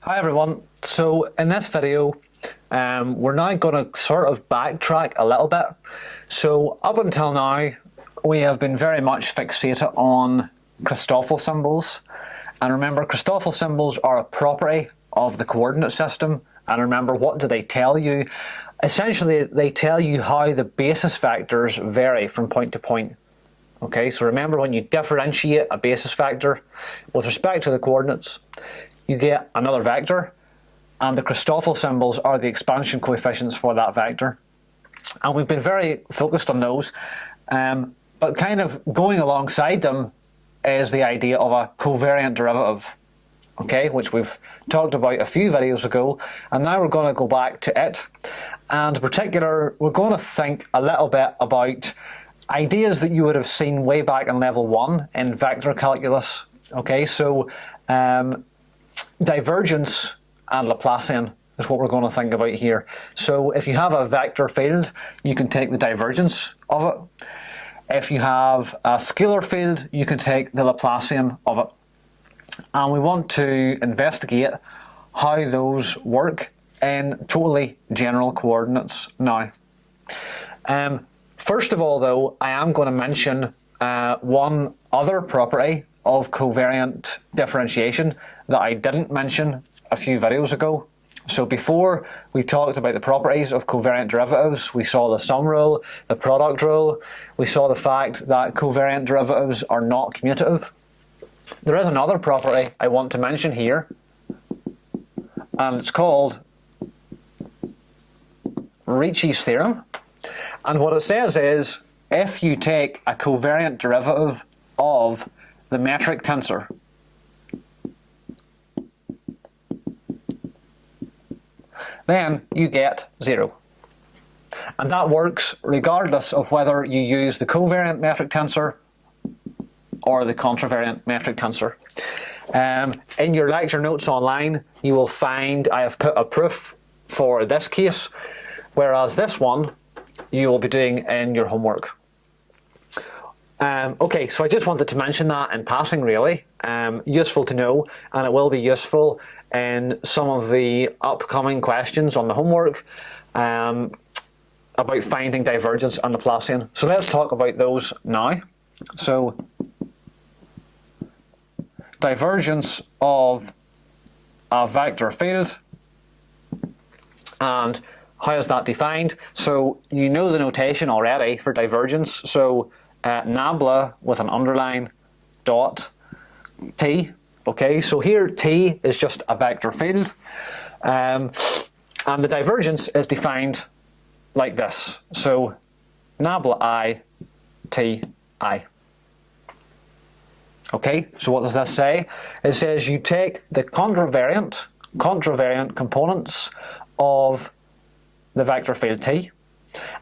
Hi everyone, so in this video we're now going to sort of backtrack a little bit. So up until now we have been very much fixated on Christoffel symbols, and remember Christoffel symbols are a property of the coordinate system, and remember what do they tell you? Essentially they tell you how the basis vectors vary from point to point. Okay, so remember when you differentiate a basis vector with respect to the coordinates, you get another vector, and the Christoffel symbols are the expansion coefficients for that vector. And we've been very focused on those, but kind of going alongside them is the idea of a covariant derivative, okay, which we've talked about a few videos ago, and now we're going to go back to it. And in particular, we're going to think a little bit about ideas that you would have seen way back in level 1 in vector calculus. Okay, so divergence and Laplacian is what we're going to think about here. So if you have a vector field, you can take the divergence of it. If you have a scalar field, you can take the Laplacian of it. And we want to investigate how those work in totally general coordinates now. First of all, though, I am going to mention one other property of covariant differentiation that I didn't mention a few videos ago. So before we talked about the properties of covariant derivatives, we saw the sum rule, the product rule, we saw the fact that covariant derivatives are not commutative. There is another property I want to mention here, and it's called Ricci's theorem. And what it says is, if you take a covariant derivative of the metric tensor, then you get 0. And that works regardless of whether you use the covariant metric tensor or the contravariant metric tensor. In your lecture notes online, you will find I have put a proof for this case, whereas this one you will be doing in your homework. Okay, so I just wanted to mention that in passing, really. Useful to know, and it will be useful in some of the upcoming questions on the homework about finding divergence and Laplacian. So let's talk about those now. So divergence of a vector field, and how is that defined? So you know the notation already for divergence. So nabla with an underline dot t. Okay, so here t is just a vector field, and the divergence is defined like this. So nabla I t I. Okay, so what does this say? It says you take the contravariant components of the vector field t,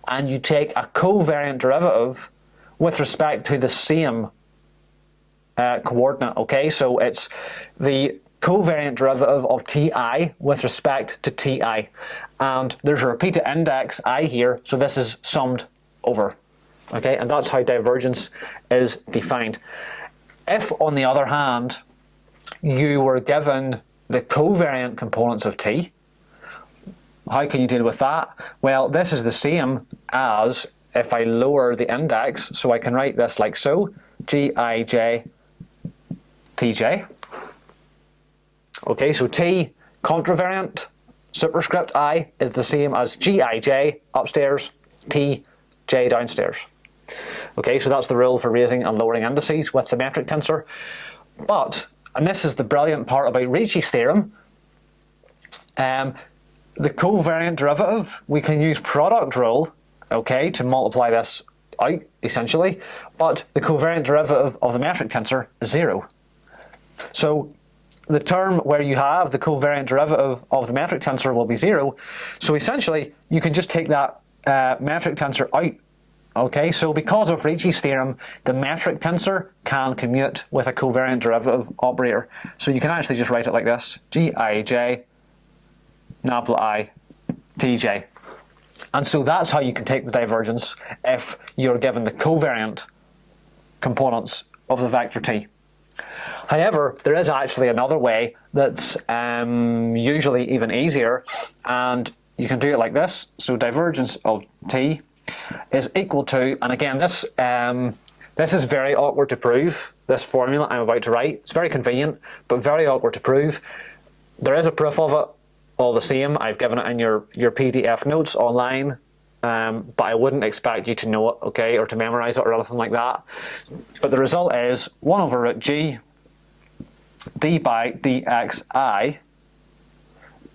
and you take a covariant derivative with respect to the same coordinate. Okay, so it's the covariant derivative of ti with respect to ti, and there's a repeated index I here, so this is summed over. Okay, and that's how divergence is defined. If, on the other hand, you were given the covariant components of t, how can you deal with that? Well, this is the same as if I lower the index, so I can write this like so, Gij Tj. Okay, so t contravariant superscript I is the same as Gij upstairs, Tj downstairs. Okay, so that's the rule for raising and lowering indices with the metric tensor. But, and this is the brilliant part about Ricci's theorem, the covariant derivative, we can use product rule, okay, to multiply this out, essentially, but the covariant derivative of the metric tensor is 0. So the term where you have the covariant derivative of the metric tensor will be 0. So essentially, you can just take that metric tensor out. Okay, so because of Ricci's theorem, the metric tensor can commute with a covariant derivative operator. So you can actually just write it like this, Gij nabla I Tj. And so that's how you can take the divergence if you're given the covariant components of the vector t. However, there is actually another way that's usually even easier, and you can do it like this. So divergence of t is equal to, and again this is very awkward to prove, this formula I'm about to write. It's very convenient, but very awkward to prove. There is a proof of it all the same. I've given it in your PDF notes online, but I wouldn't expect you to know it, okay, or to memorize it or anything like that. But the result is 1 over root g d by dxi,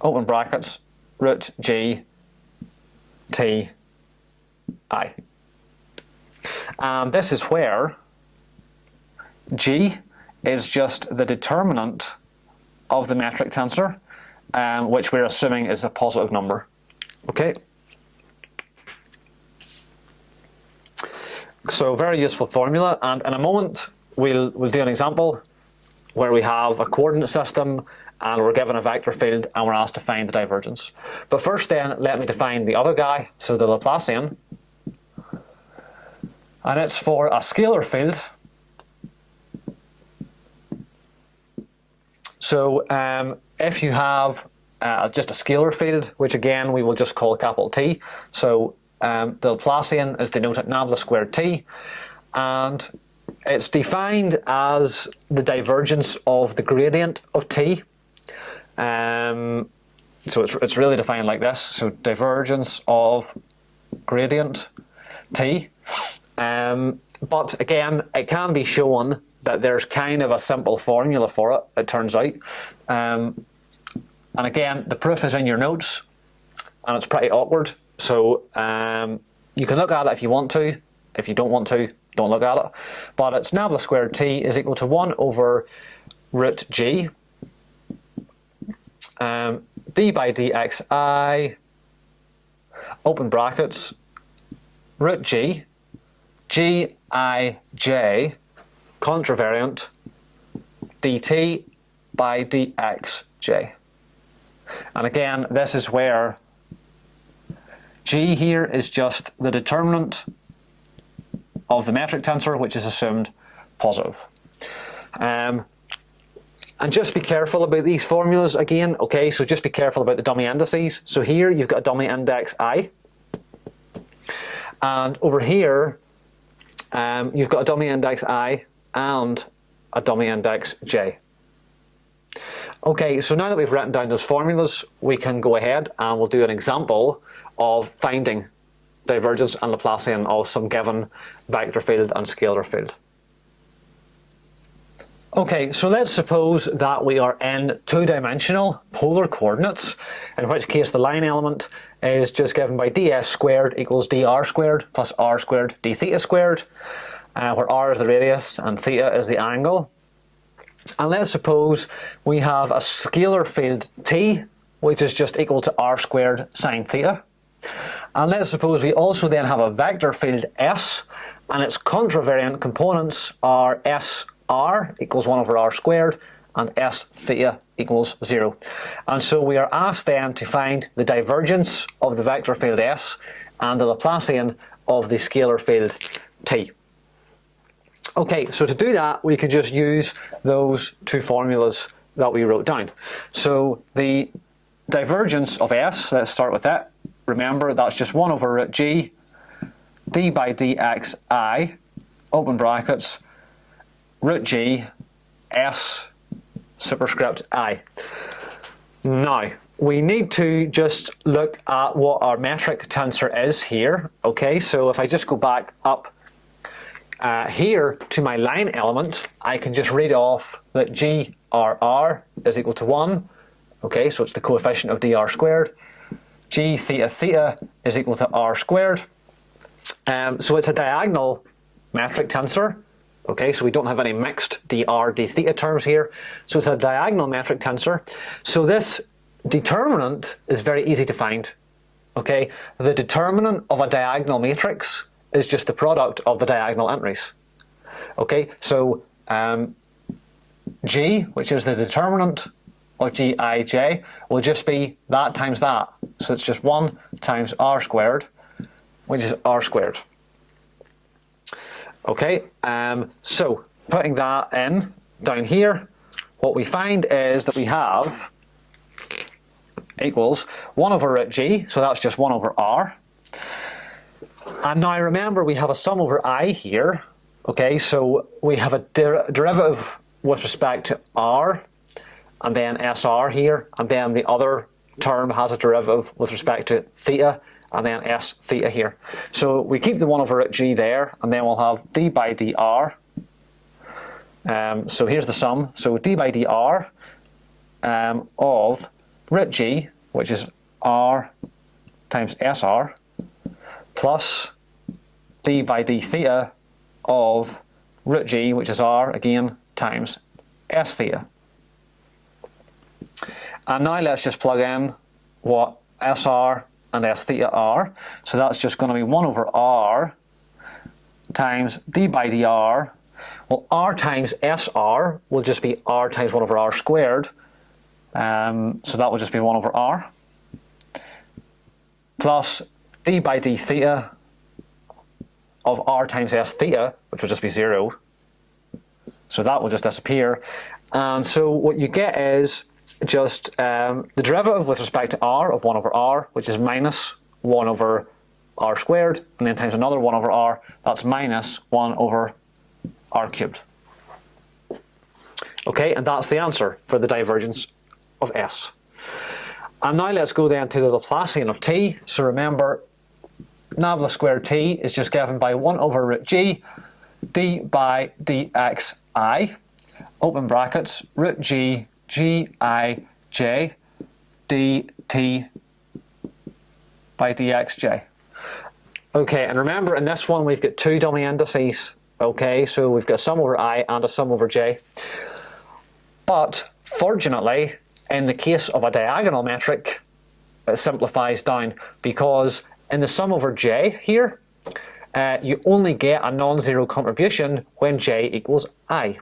open brackets, root g t I. And this is where g is just the determinant of the metric tensor, which we're assuming is a positive number. Okay. So very useful formula, and in a moment we'll do an example where we have a coordinate system and we're given a vector field and we're asked to find the divergence. But first then, let me define the other guy, so the Laplacian. And it's for a scalar field. So if you have just a scalar field, which again we will just call capital T, so the Laplacian is denoted nabla squared T, and it's defined as the divergence of the gradient of T. So it's really defined like this, so divergence of gradient T. But again, it can be shown that there's kind of a simple formula for it, it turns out. And again, the proof is in your notes, and it's pretty awkward. So you can look at it if you want to. If you don't want to, don't look at it. But it's nabla squared T is equal to 1 over root g d by dxi, open brackets, root g, gij, contravariant, dt by dxj. And again, this is where g here is just the determinant of the metric tensor, which is assumed positive. And just be careful about these formulas again, okay? So just be careful about the dummy indices. So here you've got a dummy index I, and over here you've got a dummy index I and a dummy index j. Okay, so now that we've written down those formulas, we can go ahead and we'll do an example of finding divergence and Laplacian of some given vector field and scalar field. Okay, so let's suppose that we are in two-dimensional polar coordinates, in which case the line element is just given by ds squared equals dr squared plus r squared d theta squared, where r is the radius and theta is the angle. And let's suppose we have a scalar field t, which is just equal to r squared sine theta. And let's suppose we also then have a vector field s, and its contravariant components are sr equals 1 over r squared and s theta equals 0. And so we are asked then to find the divergence of the vector field s and the Laplacian of the scalar field t. Okay, so to do that, we can just use those two formulas that we wrote down. So the divergence of s, let's start with that. Remember, that's just 1 over root g d by dxi, open brackets, root g s superscript I. Now, we need to just look at what our metric tensor is here. Okay, so if I just go back up here to my line element, I can just read off that grr is equal to 1. Okay, so it's the coefficient of dr squared. G theta theta is equal to r squared. So it's a diagonal metric tensor. Okay, so we don't have any mixed dr d theta terms here. So it's a diagonal metric tensor. So this determinant is very easy to find. Okay, the determinant of a diagonal matrix is just the product of the diagonal entries. Okay, so g, which is the determinant of gij, will just be that times that. So it's just 1 times r squared, which is r squared. Okay, so putting that in, down here, what we find is that we have equals 1 over root g, so that's just 1 over r. And now remember, we have a sum over I here. Okay, so we have a derivative with respect to r, and then SR here, and then the other term has a derivative with respect to theta, and then S theta here. So we keep the 1 over root g there, and then we'll have d by dr. So here's the sum. So d by dr of root g, which is r times SR, plus d by d theta of root g, which is r, again, times S theta. And now let's just plug in what SR and S theta are. So that's just going to be 1 over r times d by dr. Well, r times SR will just be r times 1 over r squared. So that will just be 1 over r. Plus d by d theta of r times S theta, which will just be 0. So that will just disappear. And so what you get is just the derivative with respect to r of 1 over r, which is minus 1 over r squared, and then times another 1 over r, that's minus 1 over r cubed. Okay, and that's the answer for the divergence of S. And now let's go then to the Laplacian of t. So remember, nabla squared t is just given by 1 over root g d by dxi, open brackets, root g gij dt by dxj. Okay, and remember in this one we've got two dummy indices. Okay, so we've got a sum over I and a sum over j. But fortunately, in the case of a diagonal metric, it simplifies down, because in the sum over j here, you only get a non-zero contribution when j equals I.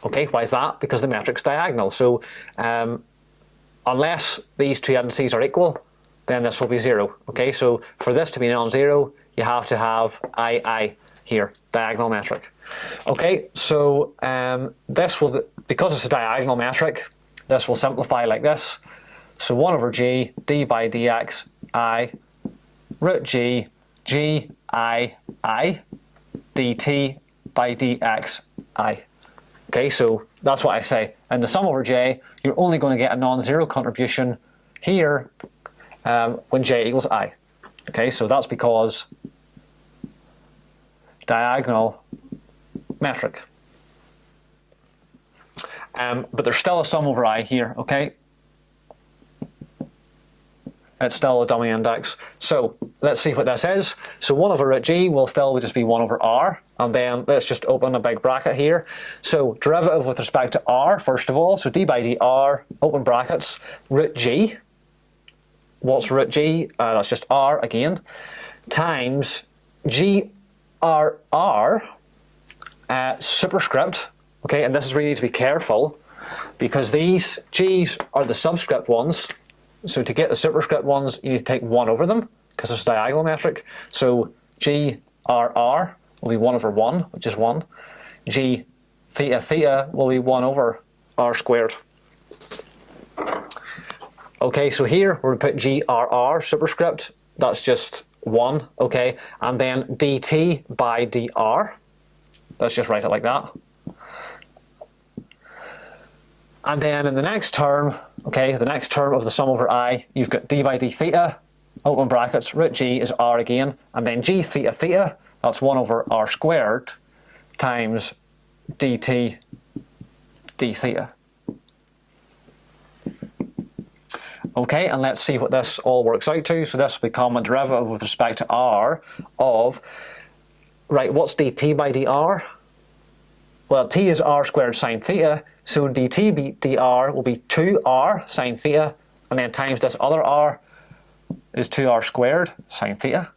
Okay, why is that? Because the metric's diagonal. So unless these two indices are equal, then this will be 0. Okay, so for this to be non-zero, you have to have I here, diagonal metric. Okay, so this will, because it's a diagonal metric, this will simplify like this. So 1 over g d by dx I root g g I dt by dx I. Okay, so that's what I say. In the sum over j, you're only going to get a non-zero contribution here when j equals I. Okay, so that's because diagonal metric. But there's still a sum over I here, okay? It's still a dummy index. So let's see what this is. So 1 over root g will still just be 1 over r. And then let's just open a big bracket here. So derivative with respect to r, first of all. So d by dr, open brackets, root g. What's root g? That's just r again. Times grr, superscript. Okay, and this is where you need to be careful, because these g's are the subscript ones. So to get the superscript ones, you need to take 1 over them, because it's a diagonal metric. So grr will be 1 over 1, which is 1. G theta will be 1 over r squared. Okay, so here we're going to put grr superscript, that's just 1, okay, and then dt by dr, let's just write it like that. And then in the next term, okay, the next term of the sum over I, you've got d by d theta, open brackets, root g is r again, and then g theta theta, that's 1 over r squared, times dt d theta. Okay, and let's see what this all works out to. So this will become a derivative with respect to r of, right, what's dt by dr? Well, t is r squared sine theta, so dt by dr will be 2r sine theta, and then times this other r is 2r squared sine theta.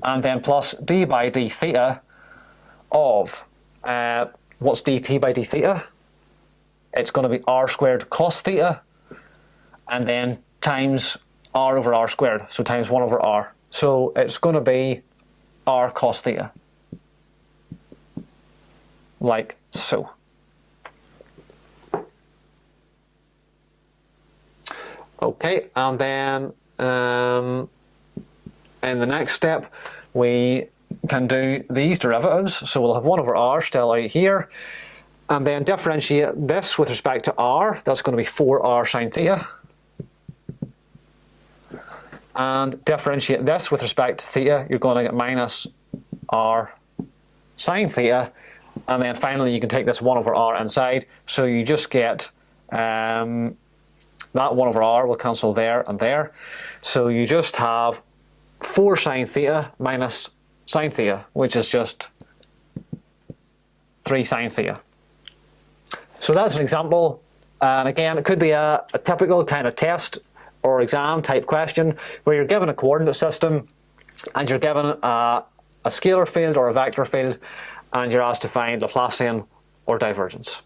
And then plus d by d theta of, what's dt by d theta? It's going to be r squared cos theta, and then times r over r squared, so times 1 over r. So it's going to be r cos theta, like so. Okay, and then in the next step, we can do these derivatives. So we'll have 1 over r still out here, and then differentiate this with respect to r. That's going to be 4r sine theta. And differentiate this with respect to theta. You're going to get minus r sine theta. And then finally, you can take this 1 over r inside. So you just get that 1 over r will cancel there and there. So you just have 4 sine theta minus sine theta, which is just 3 sine theta. So that's an example. And again, it could be a typical kind of test or exam type question where you're given a coordinate system and you're given a scalar field or a vector field, and you're asked to find Laplacian or divergence.